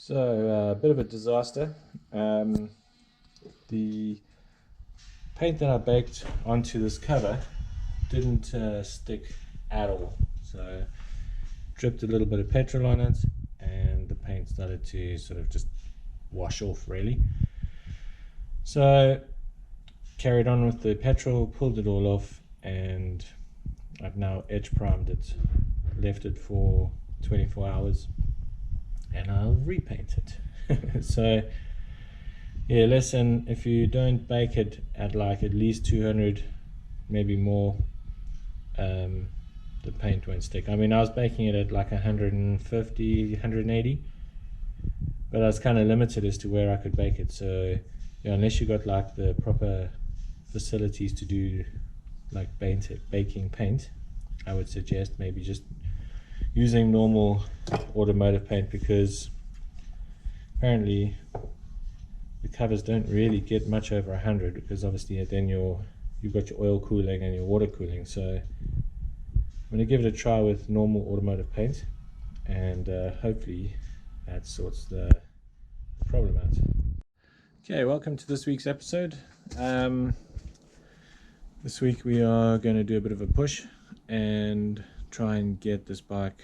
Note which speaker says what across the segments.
Speaker 1: So a bit of a disaster. The paint that I baked onto this cover didn't stick at all. So dripped a little bit of petrol on it and the paint started to sort of just wash off really. So carried on with the petrol, pulled it all off, and I've now edge primed it, left it for 24 hours, and I'll repaint it. So yeah, listen, if you don't bake it at like at least 200, maybe more, the paint won't stick. I mean, I was baking it at like 150, 180, but I was kind of limited as to where I could bake it. So yeah, unless you got like the proper facilities to do like baking paint, I would suggest maybe just using normal automotive paint, because apparently the covers don't really get much over 100, because obviously then you've got your oil cooling and your water cooling. So I'm going to give it a try with normal automotive paint, and hopefully that sorts the problem out. Okay, welcome to this week's episode. This week we are going to do a bit of a push and try and get this bike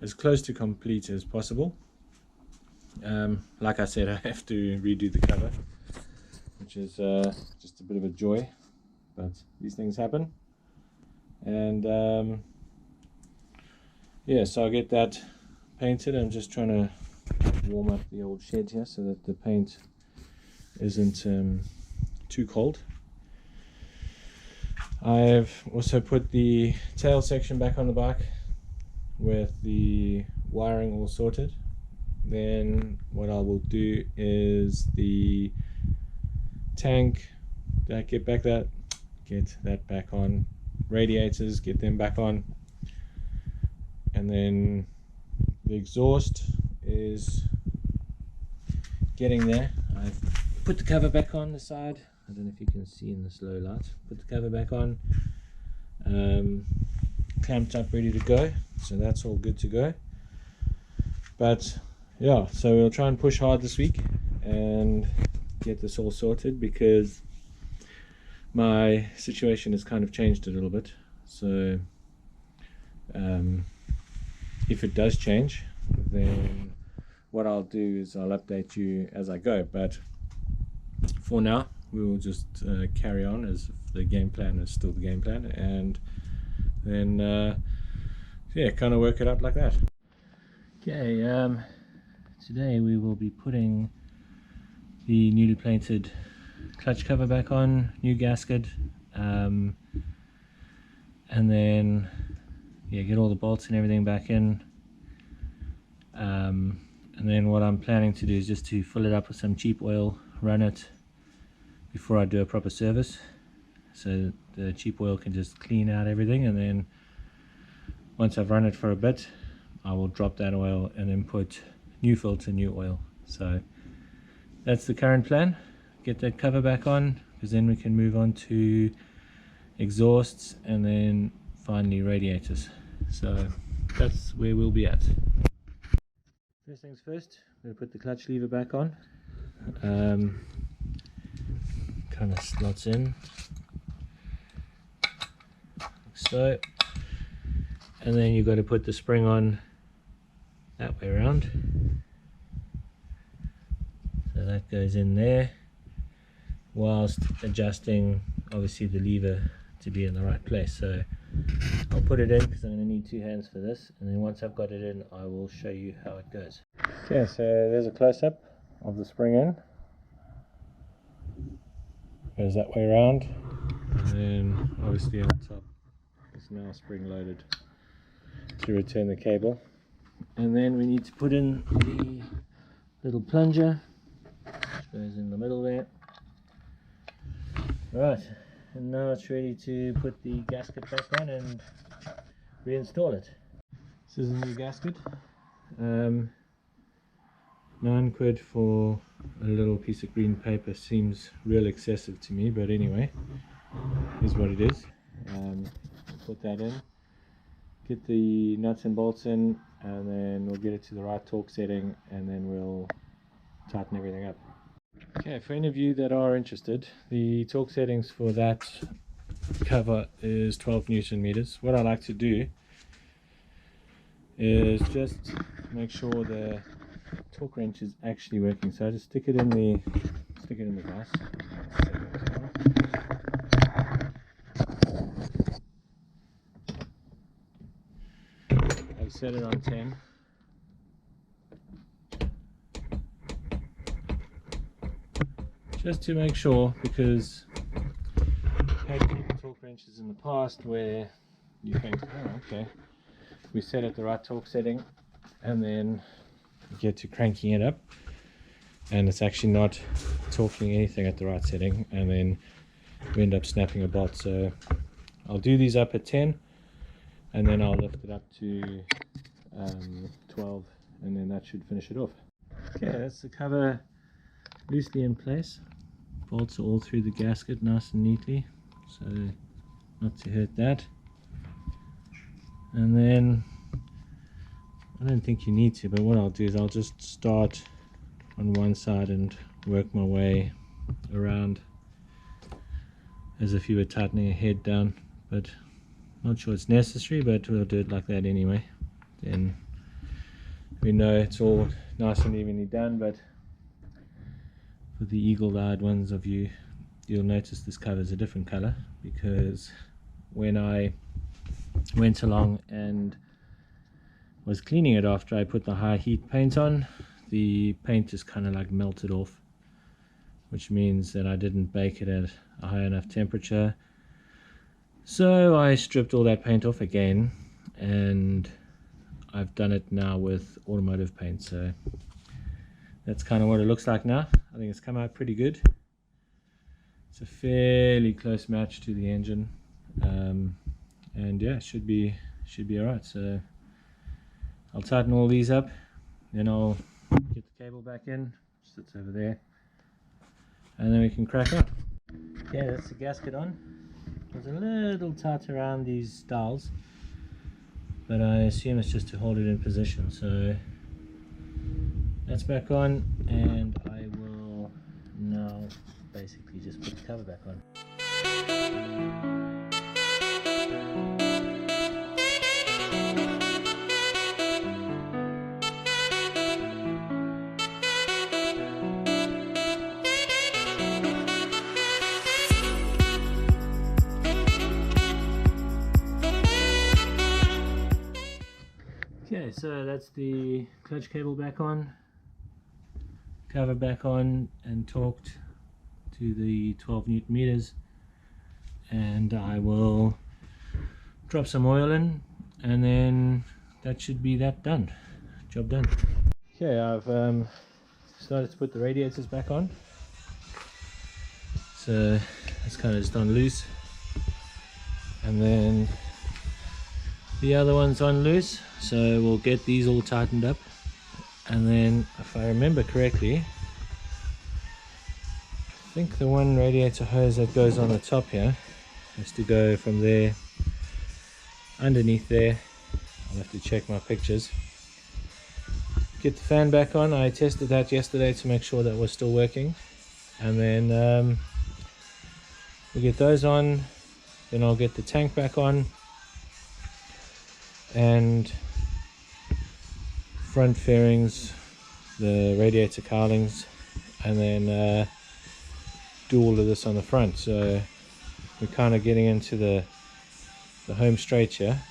Speaker 1: as close to complete as possible. Like I said, I have to redo the cover, which is just a bit of a joy, but these things happen. And yeah, so I'll get that painted. I'm just trying to warm up the old shed here so that the paint isn't too cold. I've also put the tail section back on the bike with the wiring all sorted. Then what I will do is the tank, get that back on, radiators, get them back on, and then the exhaust is getting there. I've put the cover back on the side. I don't know if you can see in this low light. Put the cover back on, clamped up, ready to go. So that's all good to go. But yeah, so we'll try and push hard this week and get this all sorted, because my situation has kind of changed a little bit. So if it does change, then what I'll do is I'll update you as I go. But for now, we will just carry on as if the game plan is still the game plan, and then yeah, kind of work it out like that. Okay, today we will be putting the newly painted clutch cover back on, new gasket, and then yeah, get all the bolts and everything back in. And then what I'm planning to do is just to fill it up with some cheap oil, run it before I do a proper service, so the cheap oil can just clean out everything. And then once I've run it for a bit, I will drop that oil and then put new filter, new oil. So that's the current plan. Get that cover back on, because then we can move on to exhausts and then finally radiators. So that's where we'll be at. First things first, I'm going to put the clutch lever back on. Kind of slots in like so, and then you've got to put the spring on that way around, so that goes in there, whilst adjusting obviously the lever to be in the right place. So I'll put it in because I'm going to need two hands for this, and then once I've got it in, I will show you how it goes. Okay, so there's a close-up of the spring in. Goes that way around, and then obviously on top it's now spring loaded to return the cable. And then we need to put in the little plunger, which goes in the middle there. Right, and now it's ready to put the gasket back on and reinstall it. This is a new gasket. 9 quid for a little piece of green paper seems real excessive to me, but anyway, here's what it is. Put that in, get the nuts and bolts in, and then we'll get it to the right torque setting, and then we'll tighten everything up. Okay, for any of you that are interested, the torque settings for that cover is 12 Newton meters. What I like to do is just make sure the torque wrench is actually working. So I just stick it in the vise. I've set it on 10. Just to make sure, because I've had torque wrenches in the past where you think, oh, okay, we set at the right torque setting, and then you get to cranking it up and it's actually not torquing anything at the right setting, and then we end up snapping a bolt. So I'll do these up at 10, and then I'll lift it up to 12, and then that should finish it off. Okay, that's the cover loosely in place. Bolts are all through the gasket nice and neatly, so not to hurt that. And then I don't think you need to, but what I'll do is I'll just start on one side and work my way around as if you were tightening a head down, but not sure it's necessary, but we'll do it like that anyway. Then we know it's all nice and evenly done. But for the eagle-eyed ones of you, you'll notice this cover is a different color, because when I went along and was cleaning it after I put the high heat paint on, the paint just kind of like melted off, which means that I didn't bake it at a high enough temperature. So I stripped all that paint off again, and I've done it now with automotive paint. So that's kind of what it looks like now. I think it's come out pretty good. It's a fairly close match to the engine, and yeah, should be alright. So I'll tighten all these up, then I'll get the cable back in, sits over there, and then we can crack on. Okay, that's the gasket on. It's a little tight around these dowels, but I assume it's just to hold it in position. So that's back on, and I will now basically just put the cover back on. Okay, so that's the clutch cable back on, cover back on and torqued to the 12 Newton meters, and I will drop some oil in, and then that should be that done. Job done. Okay, I've started to put the radiators back on, so it's kind of just on loose, and then the other one's on loose. So we'll get these all tightened up, and then if I remember correctly, I think the one radiator hose that goes on the top here has to go from there underneath there. I'll have to check my pictures. Get the fan back on. I tested that yesterday to make sure that was still working, and then we get those on. Then I'll get the tank back on, and front fairings, the radiator cowlings, and then do all of this on the front. So we're kind of getting into the home straight here.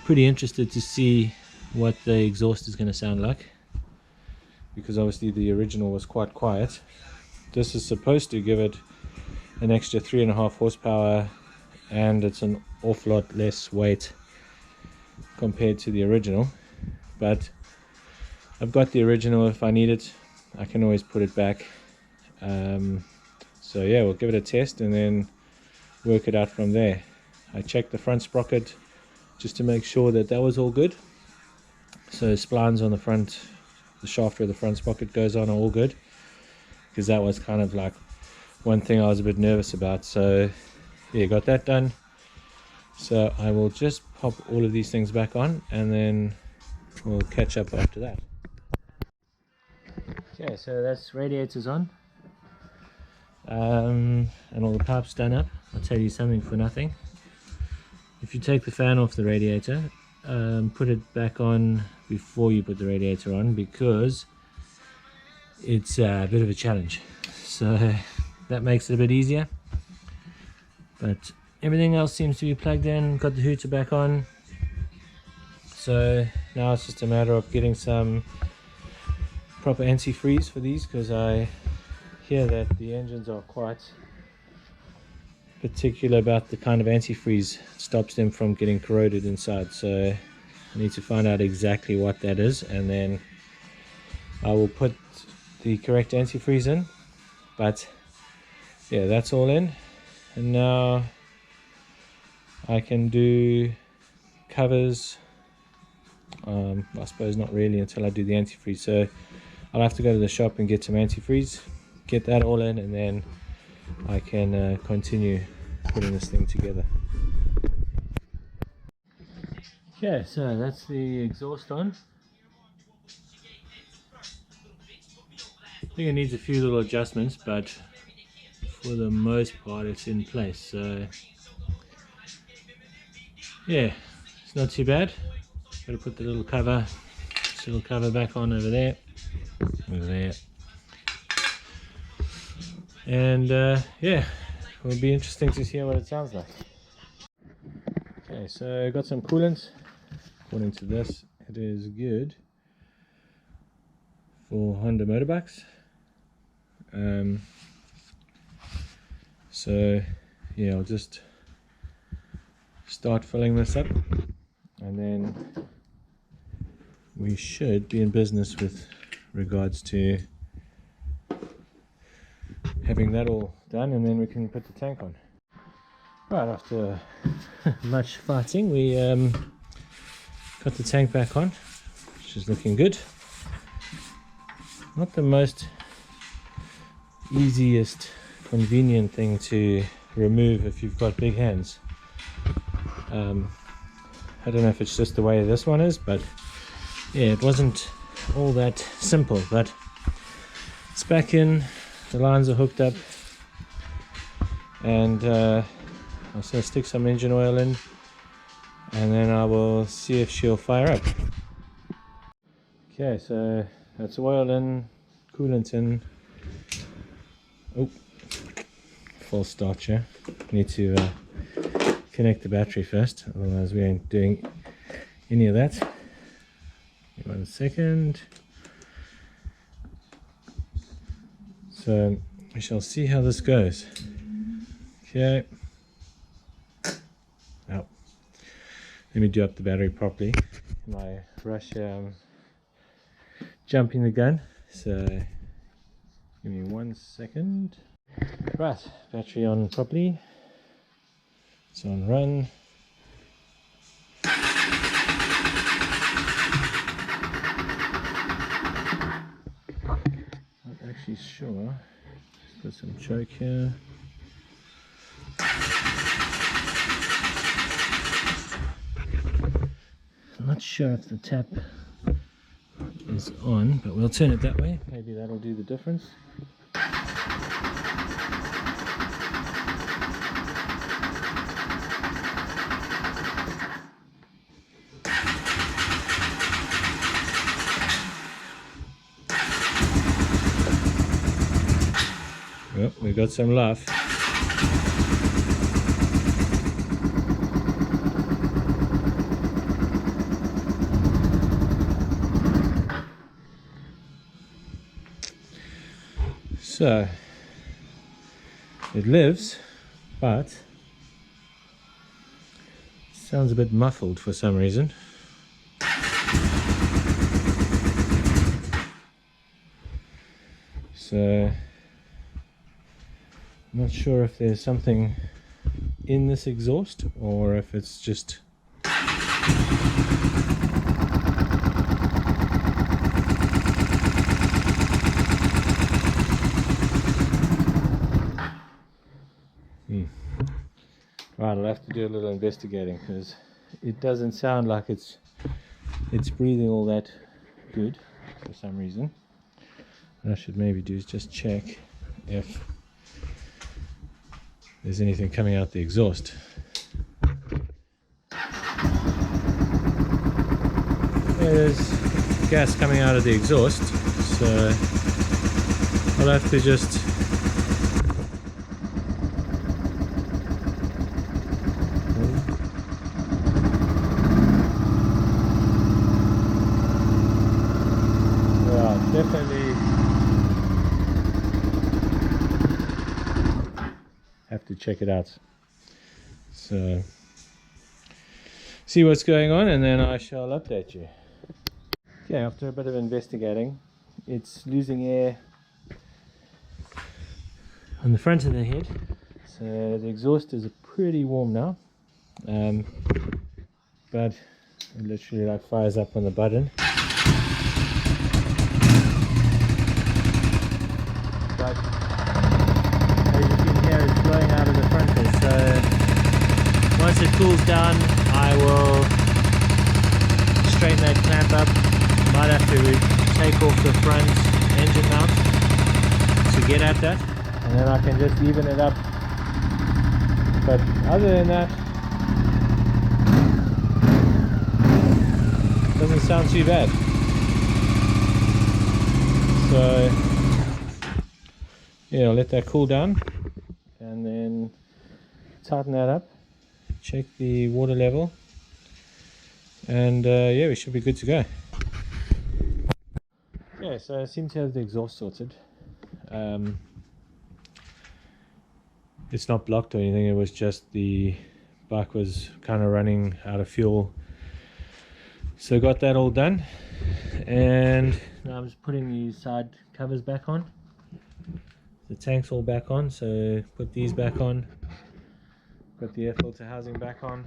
Speaker 1: Pretty interested to see what the exhaust is going to sound like, because obviously the original was quite quiet. This is supposed to give it an extra 3.5 horsepower, and it's an awful lot less weight compared to the original, but I've got the original. If I need it, I can always put it back. So yeah, we'll give it a test and then work it out from there. I checked the front sprocket just to make sure that that was all good. So splines on the front, the shaft where the front sprocket goes on, are all good, because that was kind of like one thing I was a bit nervous about. So yeah, got that done. So I will just pop all of these things back on and then we'll catch up after that. Okay, so that's radiators on, and all the pipes done up. I'll tell you something for nothing. If you take the fan off the radiator, put it back on before you put the radiator on, because it's a bit of a challenge. So that makes it a bit easier. But everything else seems to be plugged in. Got the hooter back on. So now it's just a matter of getting some proper antifreeze for these, because I hear that the engines are quite particular about the kind of antifreeze that stops them from getting corroded inside. So I need to find out exactly what that is, and then I will put the correct antifreeze in. But yeah, that's all in, and now I can do covers. I suppose not really until I do the antifreeze, so I'll have to go to the shop and get some antifreeze, get that all in, and then I can continue putting this thing together. Okay, so that's the exhaust on. I think it needs a few little adjustments, but for the most part it's in place. So yeah, it's not too bad. Got to put the little cover back on over there, and yeah, it will be interesting to hear what it sounds like. Okay, so I got some coolant. According to this, it is good for Honda motorbikes. So yeah, I'll just start filling this up, and then we should be in business with regards to having that all done, and then we can put the tank on. Right, after much fighting, we got the tank back on, which is looking good. Not the most easiest convenient thing to remove if you've got big hands. I don't know if it's just the way this one is, but yeah, it wasn't all that simple, but it's back in, the lines are hooked up, and I'll also stick some engine oil in, and then I will see if she'll fire up. Okay, so that's oil in, coolant in. Oh, false start here. Need to connect the battery first, otherwise we ain't doing any of that. 1 second. So we shall see how this goes. Okay. Now, let me do up the battery properly. In my rush here, I'm jumping the gun. So give me 1 second. Right, battery on properly. It's on run. Actually sure. Let's put some choke here. I'm not sure if the tap is on, but we'll turn it that way. Maybe that'll do the difference. Well, we got some love. So it lives, but sounds a bit muffled for some reason. So I'm not sure if there's something in this exhaust or if it's just Right, out. I'll have to do a little investigating because it doesn't sound like it's breathing all that good for some reason. What I should maybe do is just check if there's anything coming out the exhaust. There's gas coming out of the exhaust, so I'll have to just definitely have to check it out. So see what's going on and then I shall update you. Okay, after a bit of investigating, it's losing air on the front of the head, so the exhaust is pretty warm now, but it literally like fires up on the button. But as you can hear, it's blowing out of the front here, so once it cools down I will straighten that clamp up. Might have to take off the front engine mount to get at that, and then I can just even it up. But other than that, doesn't sound too bad. So yeah, I'll let that cool down and then tighten that up, check the water level, and yeah, we should be good to go. Yeah, so I seem to have the exhaust sorted. It's not blocked or anything, it was just the bike was kind of running out of fuel. So got that all done, and now I'm just putting the side covers back on. The tank's all back on, so put these back on. Got the air filter housing back on.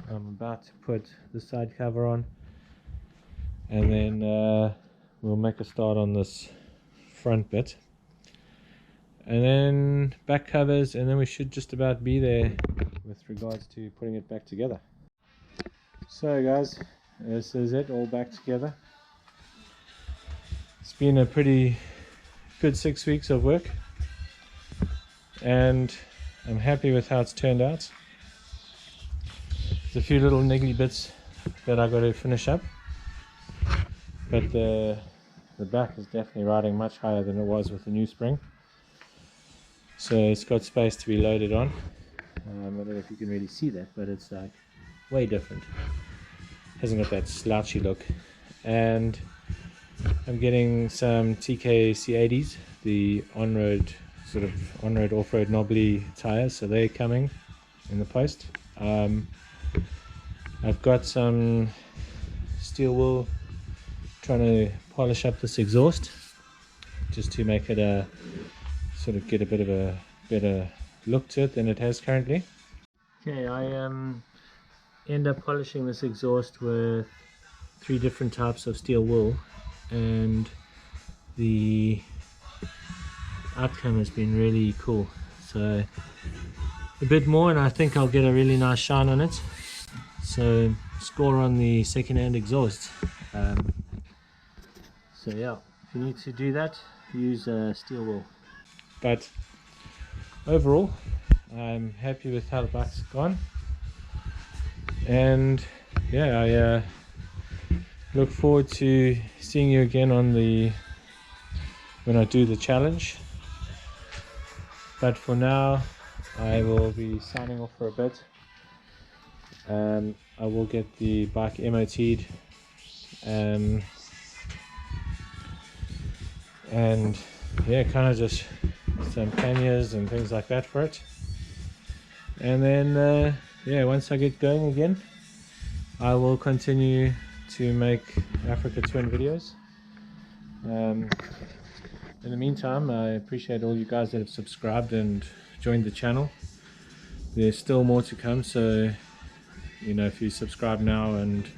Speaker 1: I'm about to put the side cover on, and then we'll make a start on this front bit, and then back covers, and then we should just about be there with regards to putting it back together. So guys, this is it, all back together. It's been a pretty good 6 weeks of work, and I'm happy with how it's turned out. There's a few little niggly bits that I got to finish up, but the back is definitely riding much higher than it was with the new spring, so it's got space to be loaded on. I don't know if you can really see that, but it's like way different. Hasn't got that slouchy look, and I'm getting some TK C80s, the on-road sort of on-road off-road knobbly tires, so they're coming in the post. I've got some steel wool, trying to polish up this exhaust just to make it a sort of get a bit of a better look to it than it has currently. Okay, I end up polishing this exhaust with 3 different types of steel wool, and the outcome has been really cool. So a bit more and I think I'll get a really nice shine on it, so score on the second-hand exhaust. So yeah, if you need to do that, use steel wool. But overall, I'm happy with how the bike's gone, and yeah, I look forward to seeing you again on when I do the challenge. But for now, I will be signing off for a bit. I will get the bike MOT'd, and yeah, kind of just some panniers and things like that for it. And then yeah, once I get going again, I will continue to make Africa Twin videos. In the meantime, I appreciate all you guys that have subscribed and joined the channel. There's still more to come, so you know, if you subscribe now, and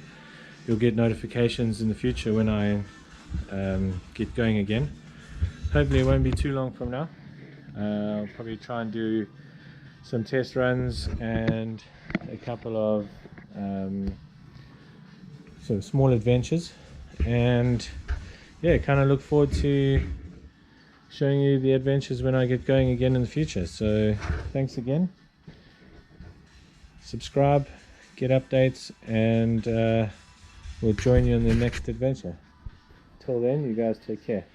Speaker 1: you'll get notifications in the future when I get going again. Hopefully it won't be too long from now. I'll probably try and do some test runs and a couple of sort of small adventures, and yeah, kind of look forward to showing you the adventures when I get going again in the future. So thanks again, subscribe, get updates, and we'll join you in the next adventure. Till then, you guys take care.